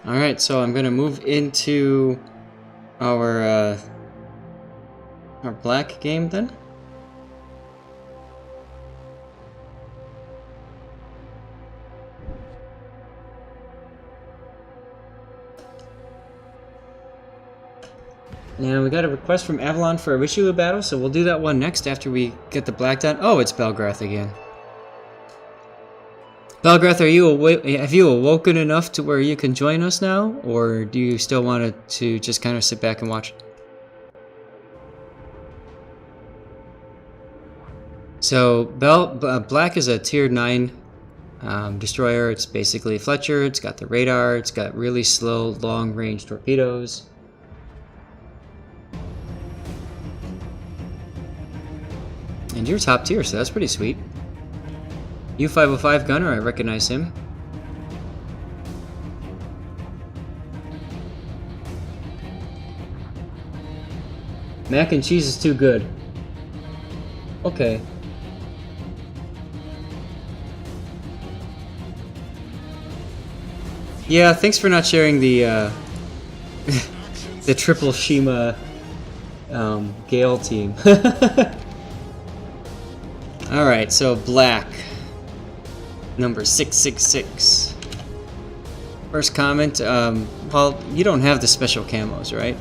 Alright, so I'm gonna move into our black game then. Now we got a request from Avalon for a Ritual battle, so we'll do that one next after we get the black done. Oh, it's Belgrath again. Belgrath, have you awoken enough to where you can join us now, or do you still want to just kind of sit back and watch? So black is a tier 9 destroyer. It's basically Fletcher. It's got the radar. It's got really slow, long-range torpedoes. And you're top tier, so that's pretty sweet. U-505 gunner, I recognize him. Mac and cheese is too good. Okay. Yeah, thanks for not sharing the the triple Shima Gale team. Alright, so black. Number 666. First comment, well, you don't have the special camos, right?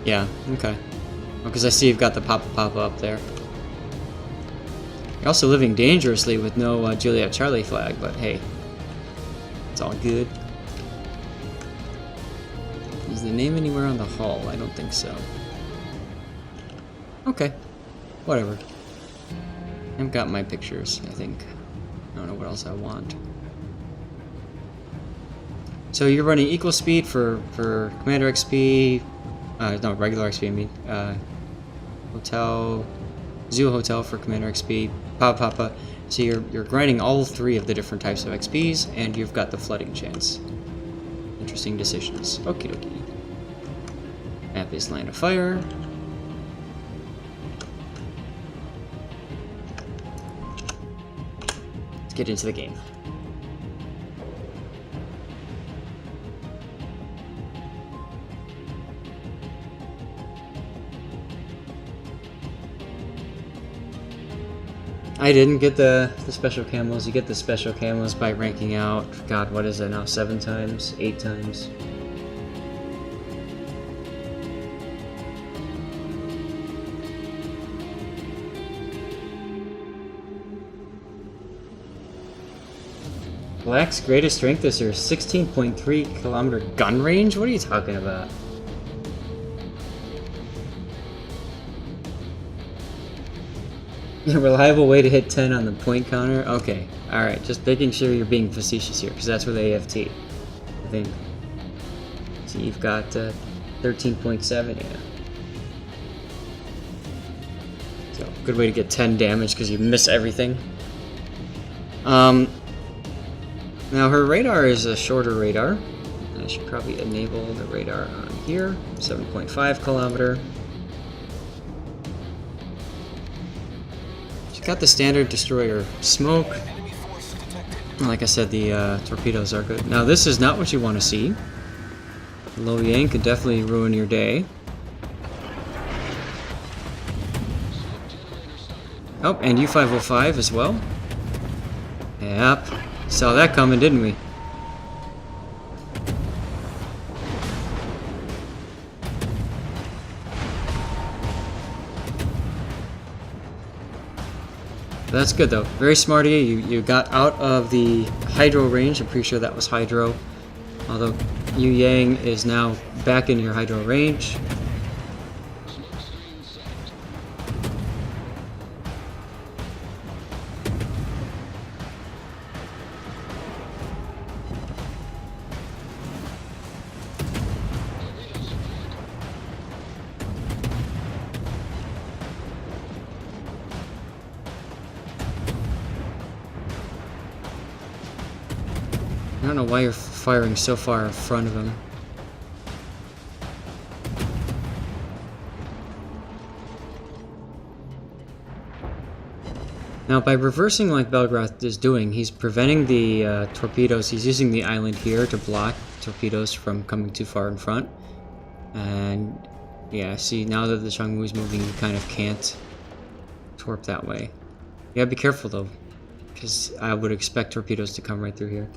Yeah, okay. Because I see you've got the Papa up there. You're also living dangerously with no Juliet Charlie flag, but hey, it's all good. Is the name anywhere on the hull? I don't think so. Okay, whatever. I've got my pictures, I think. I don't know what else I want. So you're running equal speed for Commander XP, no, regular XP, I mean. Hotel, Zoo Hotel for Commander XP, Papa. So you're grinding all three of the different types of XPs, and you've got the flooding chance. Interesting decisions. Okie dokie. Map is line of fire. Let's get into the game. I didn't get the special camos. You get the special camos by ranking out, God, what is it now, 7 times? 8 times? Black's greatest strength is her 16.3 kilometer gun range? What are you talking about? A reliable way to hit 10 on the point counter? Okay, alright, just making sure you're being facetious here, because that's with AFT, I think. So you've got 13.7, yeah. So, good way to get 10 damage, because you miss everything. Now her radar is a shorter radar. I should probably enable the radar on here, 7.5 kilometer. Got the standard destroyer smoke. Like I said, the torpedoes are good. Now this is not what you want to see. Low Yang could definitely ruin your day. Oh, and U-505 as well. Yep. Saw that coming, didn't we? That's good though. Very smart of you. You got out of the hydro range. I'm pretty sure that was hydro. Although Yu Yang is now back in your hydro range. don't know why you're firing so far in front of him. Now, by reversing like Belgrath is doing, he's preventing the torpedoes. He's using the island here to block torpedoes from coming too far in front. And yeah, see, now that the Changmu is moving, you kind of can't torp that way. You gotta be careful though, because I would expect torpedoes to come right through here.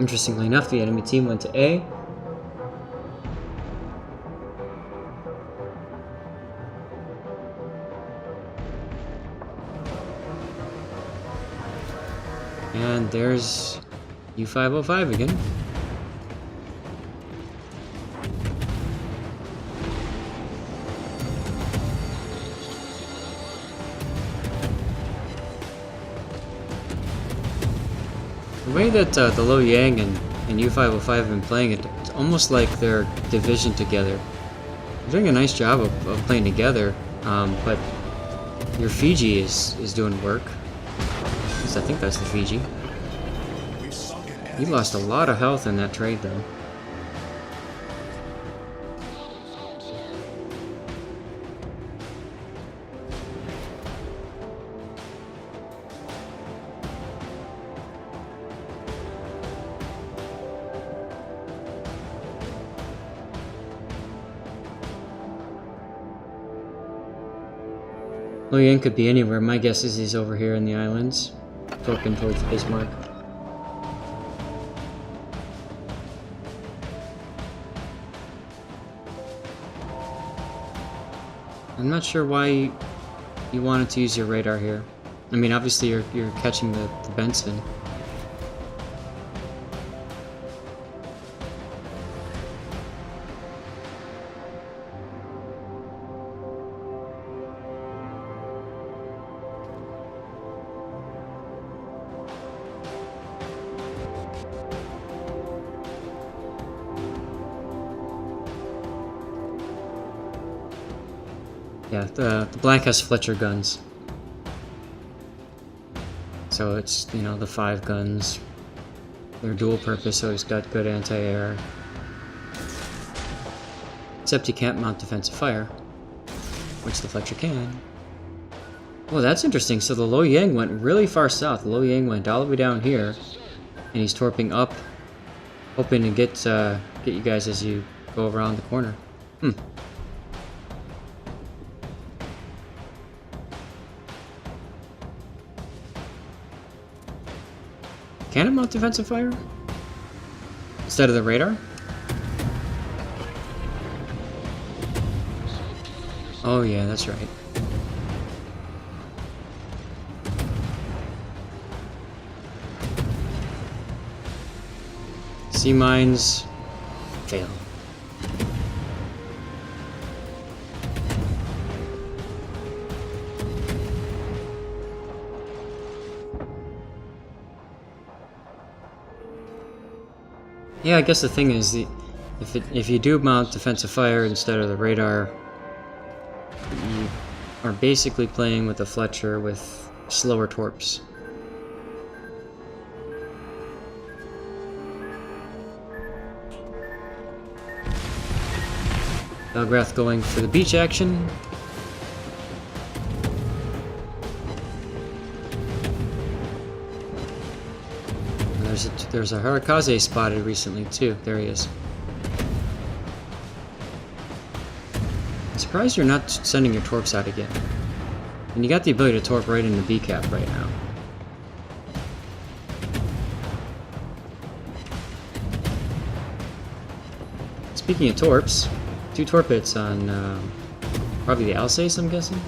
Interestingly enough, the enemy team went to A. And there's U-505 again. The way that the Lo Yang and U-505 have been playing it, it's almost like they're division together. They're doing a nice job of playing together, but your Fiji is doing work. At least I think that's the Fiji. He lost a lot of health in that trade though. Lo Yang could be anywhere. My guess is he's over here in the islands, torquing towards Bismarck. I'm not sure why you wanted to use your radar here. I mean, obviously you're catching the Benson. Yeah, the black has Fletcher guns. So it's, you know, the 5 guns. They're dual purpose, so he's got good anti-air. Except he can't mount defensive fire, which the Fletcher can. Well, that's interesting. So the Lo Yang went really far south. The Lo Yang went all the way down here, and he's torping up, hoping to get you guys as you go around the corner. Can it mount defensive fire? Instead of the radar? Oh yeah, that's right. Sea mines fail. Yeah, I guess the thing is, if you do mount defensive fire instead of the radar, you are basically playing with a Fletcher with slower torps. Belgrath going for the beach action. There's a Harakaze spotted recently too. There he is. I'm surprised you're not sending your torps out again. And you got the ability to torp right into B cap right now. Speaking of torps, 2 torp hits on probably the Alsace, I'm guessing.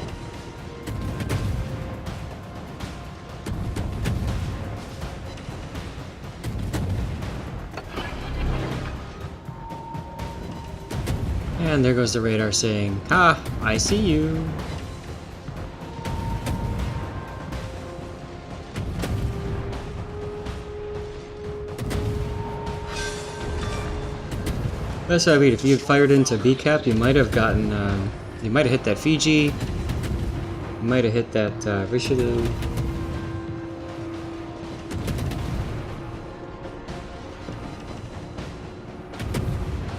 And there goes the radar saying, "Ha! I see you." That's what I mean. If you had fired into B cap, you might have gotten, you might have hit that Fiji. You might have hit that Richelieu.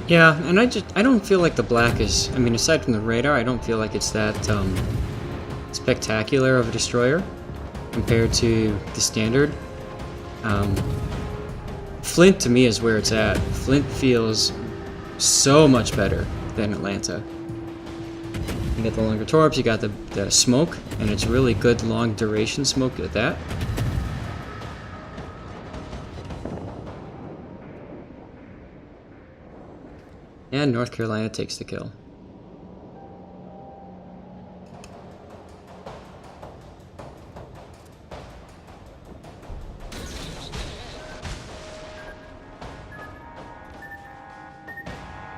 Yeah, and I don't feel like the black is, I mean, aside from the radar, I don't feel like it's that spectacular of a destroyer compared to the standard. Flint to me is where it's at. Flint feels so much better than Atlanta. You got the longer torps, you got the smoke, and it's really good long duration smoke at that. And North Carolina takes the kill.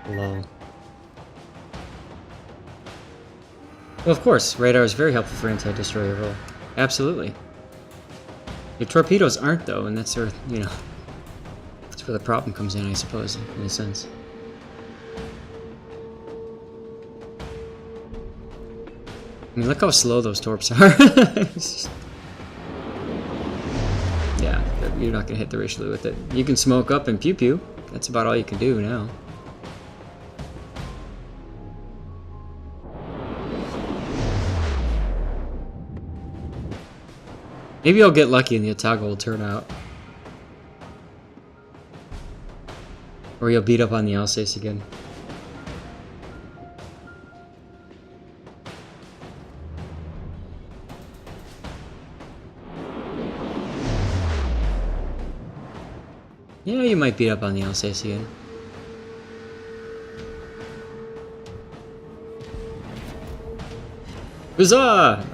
Lol. Well, of course, radar is very helpful for anti-destroyer role. Absolutely. Your torpedoes aren't, though, and that's where, you know, that's where the problem comes in, I suppose, in a sense. I mean, look how slow those torps are. Yeah, you're not gonna hit the Richelieu with it. You can smoke up and pew pew. That's about all you can do now. Maybe I'll get lucky and the Otago will turn out. Or you'll beat up on the Alsace again. Yeah, you might beat up on the Alsace again. Huzzah!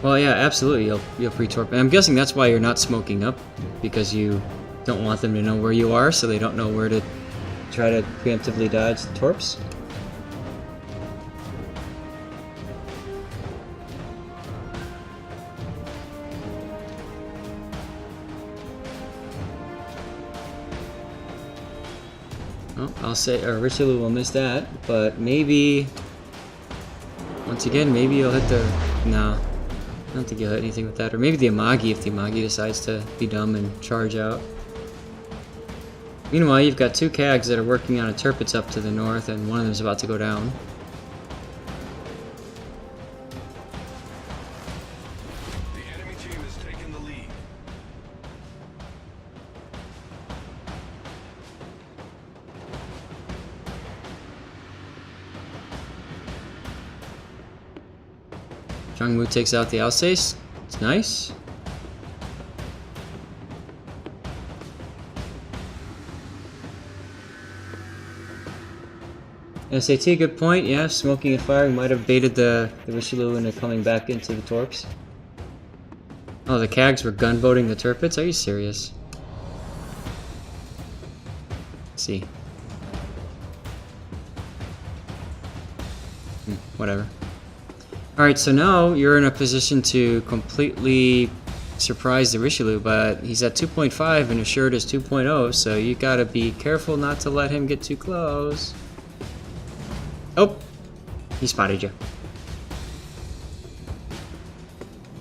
Well, yeah, absolutely. You'll pre-torp. And I'm guessing that's why you're not smoking up, because you don't want them to know where you are, so they don't know where to try to preemptively dodge the torps. Oh, I'll say, or Richelieu will miss that, but maybe once again, maybe you'll hit the. No. I don't think you'll hit anything with that. Or maybe the Amagi, if the Amagi decides to be dumb and charge out. Meanwhile, you've got 2 CAGs that are working on a Tirpitz up to the north, and one of them is about to go down. The enemy team has taken the lead. Zhangmu takes out the Alsace. It's nice. SAT, good point. Yeah, smoking and firing might have baited the Richelieu into coming back into the torps. Oh, the CAGs were gunboating the Tirpitz? Are you serious? Let's see. Whatever. Alright, so now you're in a position to completely surprise the Richelieu, but he's at 2.5 and assured is 2.0, so you gotta be careful not to let him get too close. Oh! He spotted you.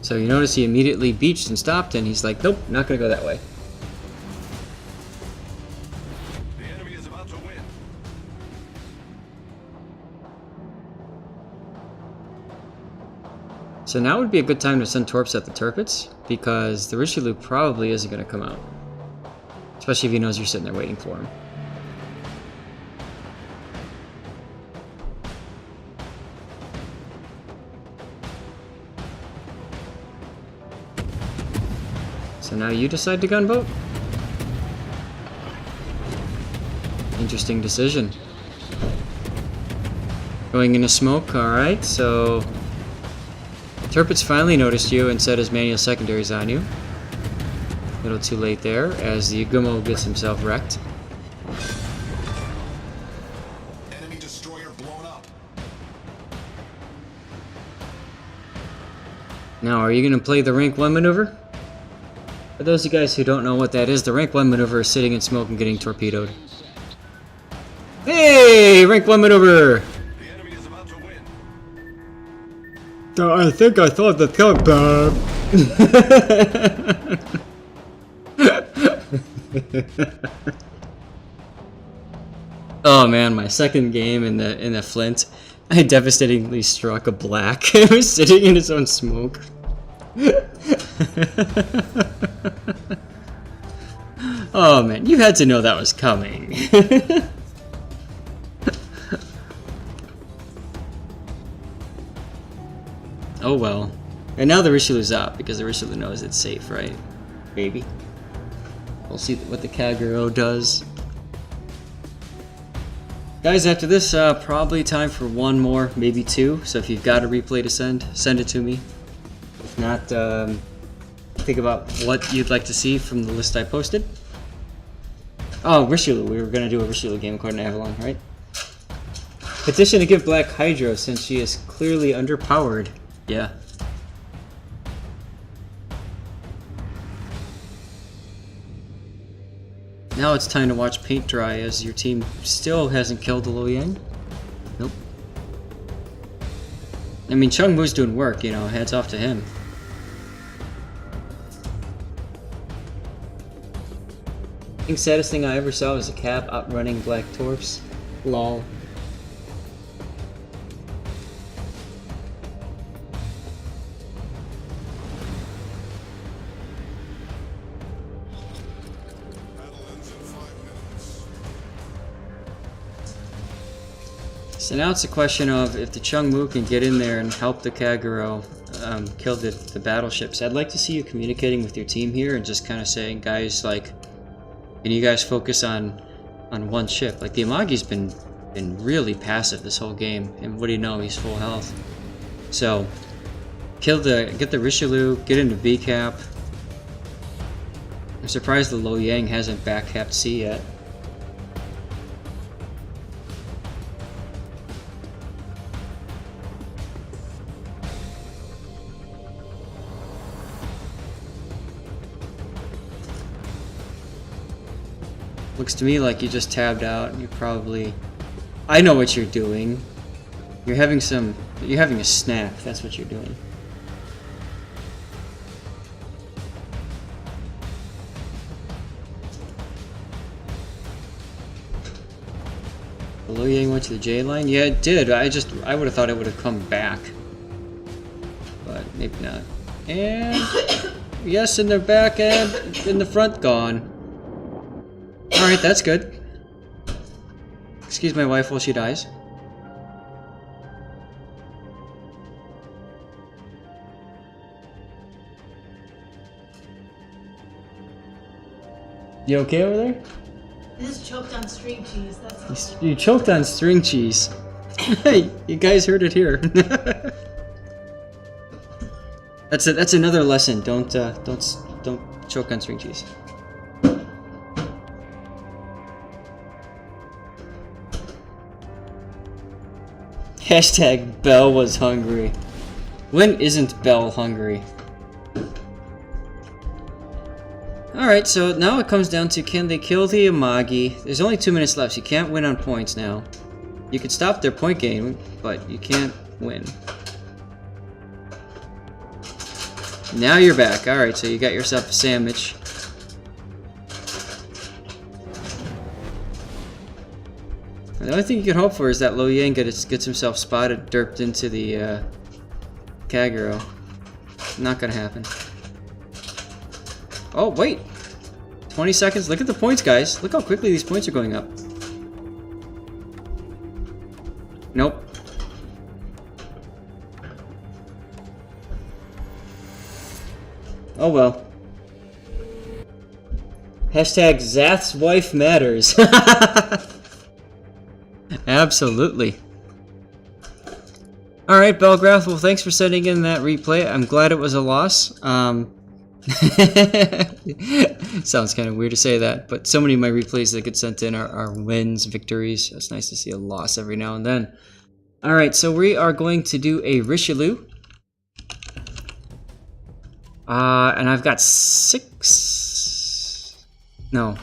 So you notice he immediately beached and stopped, and he's like, nope, not gonna go that way. The enemy is about to win. So now would be a good time to send torps at the Tirpitz, because the Richelieu probably isn't going to come out. Especially if he knows you're sitting there waiting for him. So now you decide to gunboat? Interesting decision. Going into smoke, alright, so... Turpit's finally noticed you and set his manual secondaries on you. A little too late there, as the Gumo gets himself wrecked. Enemy destroyer blown up. Now, are you going to play the rank 1 maneuver? For those of you guys who don't know what that is, the rank 1 maneuver is sitting in smoke and getting torpedoed. Hey! Rank 1 maneuver! The enemy is about to win. I think I thought the count bad. Oh man, my second game in the Flint, I devastatingly struck a black. It was sitting in its own smoke. Oh man, you had to know that was coming. Oh well. And now the Richelieu's up because the Richelieu knows it's safe, right? Baby. We'll see what the Kagero does. Guys, after this, probably time for one more, maybe two. So if you've got a replay to send it to me. If not, think about what you'd like to see from the list I posted. Oh, Richelieu. We were going to do a Richelieu game according to Avalon, right? Petition to give Black Hydro since she is clearly underpowered. Yeah. Now it's time to watch paint dry as your team still hasn't killed the Lo Yang. Nope. I mean, Chung Mu's doing work, you know, hats off to him. I think saddest thing I ever saw was a cab outrunning Black Torps. Lol. So now it's a question of if the Chung Mu can get in there and help the Kagero kill the battleships. I'd like to see you communicating with your team here and just kind of saying, guys, like, can you guys focus on one ship? Like the Amagi's been really passive this whole game, and what do you know? He's full health. So get the Richelieu, get into B cap. I'm surprised the Lo Yang hasn't back capped C yet. Looks to me like you just tabbed out. You probably... I know what you're doing. You're having a snack. That's what you're doing. The Lo Yang went to the J line? Yeah, it did. I would have thought it would have come back. But maybe not. And... yes, in the back and in the front, gone. Alright, that's good. Excuse my wife while she dies. You okay over there? I just choked on string cheese, that's all. You choked on string cheese. Hey, you guys heard it here. That's another lesson. Don't choke on string cheese. Hashtag Belle was hungry. When isn't Belle hungry? Alright, so now it comes down to can they kill the Amagi? There's only 2 minutes left, so you can't win on points now. You can stop their point game, but you can't win. Now you're back. Alright, so you got yourself a sandwich. The only thing you can hope for is that Lo Yang gets himself spotted, derped into the Kagero. Not gonna happen. Oh, wait! 20 seconds. Look at the points, guys. Look how quickly these points are going up. Nope. Oh well. Hashtag Zath's wife matters. Absolutely. Alright, Belgrath, well thanks for sending in that replay. I'm glad it was a loss. Sounds kind of weird to say that, but so many of my replays that get sent in are wins, victories. It's nice to see a loss every now and then. Alright, so we are going to do a Richelieu. And I've got 6... No,